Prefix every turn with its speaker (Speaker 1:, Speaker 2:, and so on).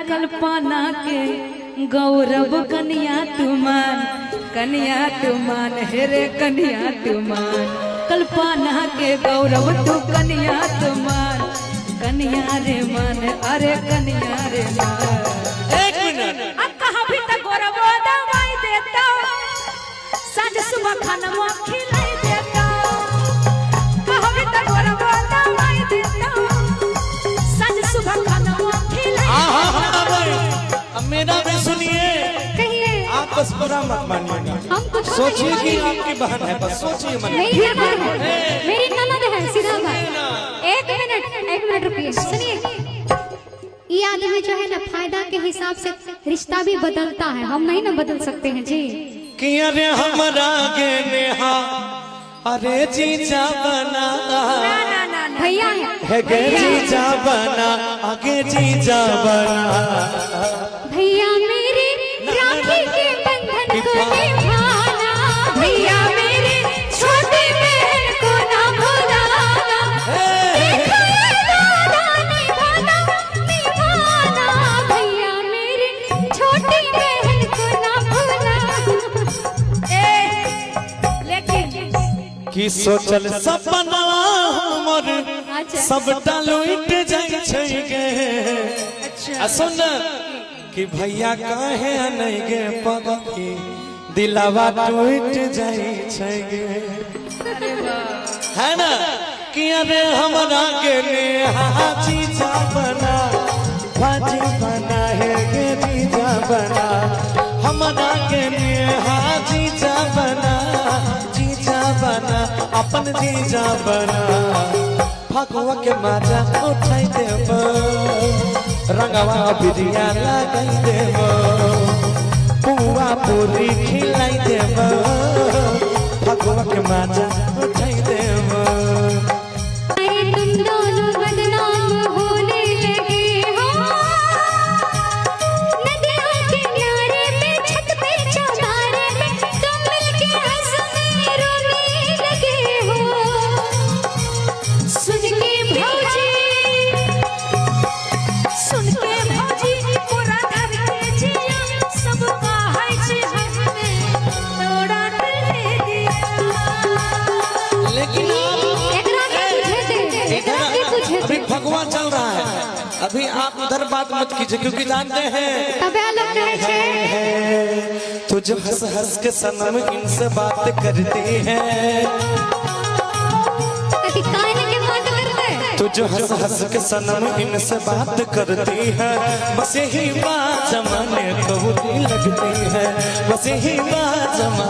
Speaker 1: कल्पना के गौरव कन्या तुमान हेरे कन्या तुमान कल्पना के गौरव तू कन्या तुमान कन्या रे मान अरे कन्या रे मान।
Speaker 2: एक मिनट
Speaker 1: अब कहाँ भी तक गौरव दवाई देता सांझ सुबह खाना खिलाई देता कहाँ भी तक गौरव दवाई देता सांझ सुबह खाना
Speaker 2: मेरा भी सुनिए, आप बस बुरा मत मानिए, सोचिए कि आपकी बहन है, बस सोचिए मन में।
Speaker 3: मेरी ननद है सीधा बात। एक मिनट रुकिए, सुनिए। ये आदमी जो है ना फायदा के हिसाब से रिश्ता भी बदलता है, हम नहीं ना बदल सकते हैं जी।
Speaker 2: कि अरे हमारा गे नेहा अरे जीजा बना
Speaker 3: भैया
Speaker 2: है गे जीजा बना आगे जीजा बना
Speaker 3: भैया मेरे राखी के बंधन को निभाना भैया मेरे छोटी बहन को ना भुलाना निभाना भैया मेरे छोटी बहन को ना भुलाना।
Speaker 1: लेकिन
Speaker 2: कि सोचल सपना हमर सबटा लुट जाई छै गे। सुन कि भैया कहे नहीं गे पगली दिलावा टूट जाई छै गे, है ना। कि अरे हमरा के नेहा जीजा बना भाजी बना है गे जीजा बना हमरा के नेहा जीजा बना अपन जीजा बना फगुआ के माजा उठाई देव रंगवा बिरिया लगाई देव पुआ पूरी खिलाई देव फगुआ के माजा उठाई देव।
Speaker 3: तुम दोनों बदनाम होने लगे हो नदियों के किनारे पे छत पे चौबारे पे तुम मिलके हंसने रोने लगे हो। सुन के भौजी पूरा घर के जिया सबका है जी हंसने तोड़ा ले दिया।
Speaker 2: लेकिन अभी फगुआ चल रहा है, अभी आप उधर बात मत कीजिए क्योंकि जानते हैं तुझ हंस हंस के सनम इनसे बात करती है तुझ हंस हंस के सनम इनसे बात करती है बस यही बात जमाने को बुरी लगती है बस यही बात जमाने